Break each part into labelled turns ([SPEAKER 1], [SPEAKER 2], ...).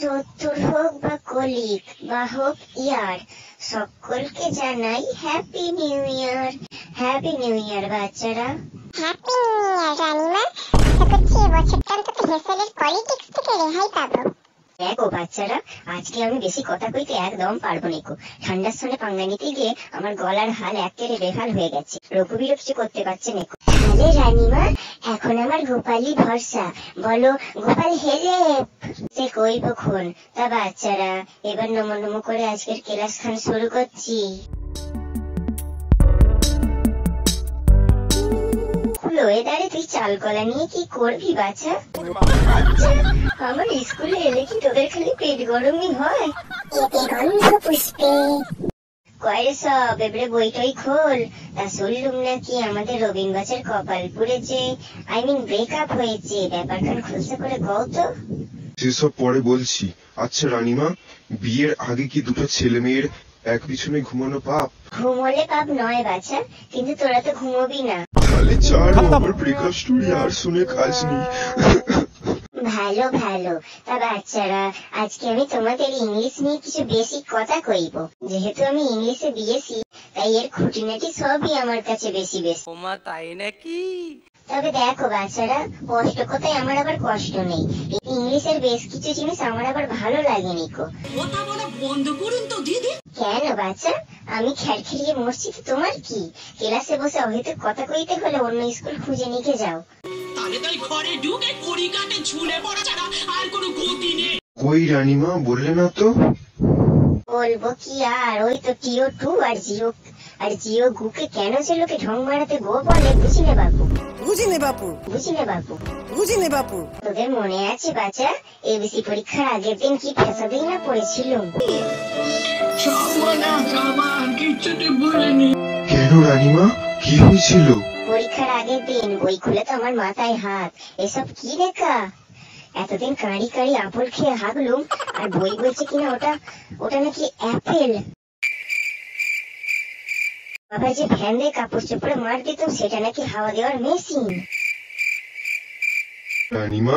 [SPEAKER 1] চতুর হোক বা কলিগ বা হোক ইয়ার, সকলকে জানাই happy new year. Happy new year বাচ্চারা।
[SPEAKER 2] হ্যাপি নিউ ইয়ার রানীমা। আশা করছি এবছরটা অন্তত হেসেলের পলিটিক্স থেকে রেহাই পাবো।
[SPEAKER 1] দেখো বাচ্চারা, আজকে আমি বেশি কথা কইতে একদম পারবো না। ঠান্ডার সঙ্গে পাঙ্গা নিতে গিয়ে আমার গলার হাল একেবারে বেহাল হয়ে গেছে। রঘুবীরও কিছু করতে পারছে না। তাহলে রানীমা, এখন আমার গোপালই ভরসা। বলো গোপাল হেলে সে কইব খুন। তা বাচ্চারা, এবার নমো নমো করে আজকের ক্লাস খান শুরু করছি। ওয়েদারে তুই চাল কলা নিয়ে কি করবি বাচ্চা? আমার স্কুলে এলে কি তোদের খালি পেট গরমই হয়? কয় সব এবারে বইটই খোল। তা শুনলুম নাকি আমাদের রবীন বাচ্চার কপাল পুড়েছে, ব্রেকআপ হয়েছে। ব্যাপারখান খুলসা করে কও তো।
[SPEAKER 3] সেসব পরে বলছি। আচ্ছা রানীমা, বিয়ের আগে কি দুটো ছেলে মেয়ের এক পিছনে ঘুমানো পাপ?
[SPEAKER 1] ঘুমোলে পাপ নয় বাচ্চা, কিন্তু তোরা তো ঘুমোবি না।
[SPEAKER 3] তাহলে ছাড়ো, আমার ব্রেকআপ স্টোরি আর শুনে কাজ নেই।
[SPEAKER 1] ভালো ভালো। তা বাচ্চারা, আজকে আমি তোমাদের ইংলিশ নিয়ে কিছু বেসিক কথা কইব। যেহেতু আমি ইংলিশে বিএসসি, তাই এর খুঁটিনাটি সবই আমার কাছে বেশি বেশি।
[SPEAKER 4] তাই নাকি?
[SPEAKER 1] তবে দেখো বাচ্চারা, কষ্ট কোথায় আমার আবার কষ্ট নেই। ইংলিশের বেশ কিছু জিনিস আমার আবার ভালো লাগেনি।
[SPEAKER 5] কথা বলা বন্ধ করুন তো দিদি।
[SPEAKER 1] কেন বাচ্চা, আমি খেড়খেড়িয়ে মরছি তো তোমার কি? ক্লাসে বসে অহেতুক কথা কইতে হলে অন্য স্কুল খুঁজে নিতে যাও।
[SPEAKER 5] তাহলে তাই ঘরে ঢুকে কড়িকাকে ঝুলে পড়া ছাড়া আর কোনো গতি নেই।
[SPEAKER 3] কই রানীমা, বললে না তো?
[SPEAKER 1] বলবো কি আর, ওই তো টিও 2 আর জিও গুকে কেন যে লোকে ঢং মারাতে গো বলে বুঝি নে বাপু। তোদের মনে আছে বাচ্চা, এবিসি পরীক্ষার আগের দিন কি ফেসাদেই না পড়েছিল?
[SPEAKER 3] কেন রানীমা, কি হয়েছিল?
[SPEAKER 1] পরীক্ষার আগের দিন বই খুলে তো আমার মাথায় হাত। এসব কি লেখা? এতদিন কাঁড়ি কাঁড়ি আপেল খেয়ে হাগলুম, আর বই বলছে কিনা ওটা নাকি অ্যাপেল। বাবা যে ফ্যান দিয়ে কাপড় চোপড়ে মার দিত, সেটা নাকি হাওয়া দেওয়ার মেশিন।
[SPEAKER 3] রানীমা,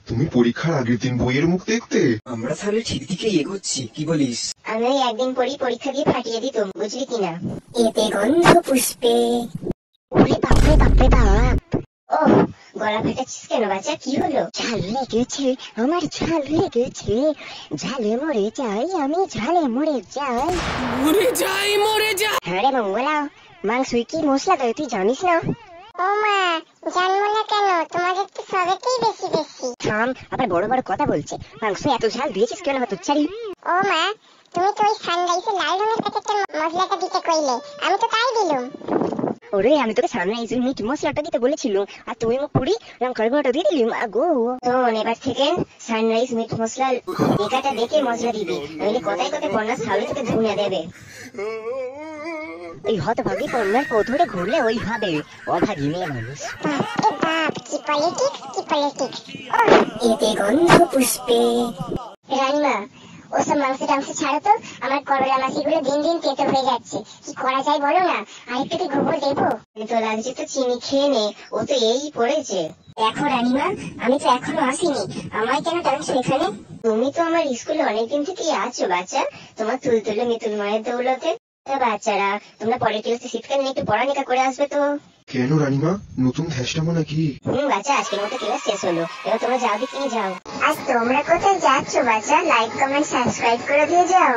[SPEAKER 3] তুমি পরীক্ষার আগের দিন বইয়ের মুখ দেখতে?
[SPEAKER 6] আমরা তাহলে ঠিক দিকে এগোচ্ছি, কি বলিস?
[SPEAKER 1] আমি একদিন পরই পরীক্ষা দিয়ে ফাটিয়ে দিত, বুঝলি কিনা? এতে গন্ধ পুষ্পে। ওরে বাপরে বাপরে বাপ। ওহ, গলা ফাটাচ্ছিস কেন বাচ্চা? কি হলো? ঝাল লেগেছে, আমার ঝাল লেগেছে। ঝালে মরে যাই আমি, ঝালে মরে যাই।
[SPEAKER 5] মরে যাই।
[SPEAKER 1] হ্যাঁ রে মঙ্গলা, মাংসই কি মশলা দেয় তুই জানিস না?
[SPEAKER 2] ও মা, জানবো না কেন? তোমাদের তো সবেতেই বেশি বেশি।
[SPEAKER 1] থাম, আবার বড় বড় কথা বলছে। মাংস এত ঝাল দিয়েছিস কেন হতচ্ছাড়ি?
[SPEAKER 2] ও মা, তুমি তো ওই সানরাইসে লাল রঙের প্যাকেটের মশলাটা দিতে কইলে, আমি তো তাই দিলুম।
[SPEAKER 1] ওরে, আমি তোকে সানরাইজ মিট মশলাটা দিতে বলেছিলাম, আর তুই মুখ পুরি লঙ্কার গুঁড়োটা দিয়ে দিলি। আগো তো এবার থেকে সানরাইজ মিট মশলা লেখাটা দেখে মশলা দিবি, নইলে কথায় কথায় বন্যা ছাউলে তোকে ধুনে দেবে। ওই হতভাগী কন্যার কোথরে ঘুরলে ওই ভাবে অভাগী মেয়ে মানুষ।
[SPEAKER 2] বাপ, কি পলিটিক্স।
[SPEAKER 1] এতে গন্ধ পুষ্পে। রানীমা, ওসব মাংস টাংস ছাড়ো তো, আমার করলা মাছিগুলো দিন দিন তেতো হয়ে যাচ্ছে। কি করা যায় বলো না? আরেকটু কি গোবর দেবো? তো লাগছে তো চিনি খেয়ে নে, ও তো এই পড়েছে। দেখো রানীমা, আমি তো এখনো আসিনি, আমায় কেন টানছো এখানে? তুমি তো আমার স্কুলে অনেকদিন থেকেই আছো বাচ্চা, তোমার তুলতুলে মিতুল মায়ের দৌলতে। তা বাচ্চারা, তোমরা পরের ক্লাসে শীতকাল নিয়ে একটু পড়ালেখা করে আসবে তো।
[SPEAKER 3] কেন রানীমা, নতুন ধ্যাসটামো নাকি?
[SPEAKER 1] বাচ্চা, আজকের মতো ক্লাস শেষ হলো, এবার তোমরা যাও দিকে যাও। আর তোমরা কোথায় যাচ্ছ বাচ্চা? লাইক কমেন্ট সাবস্ক্রাইব করে দিয়ে যাও।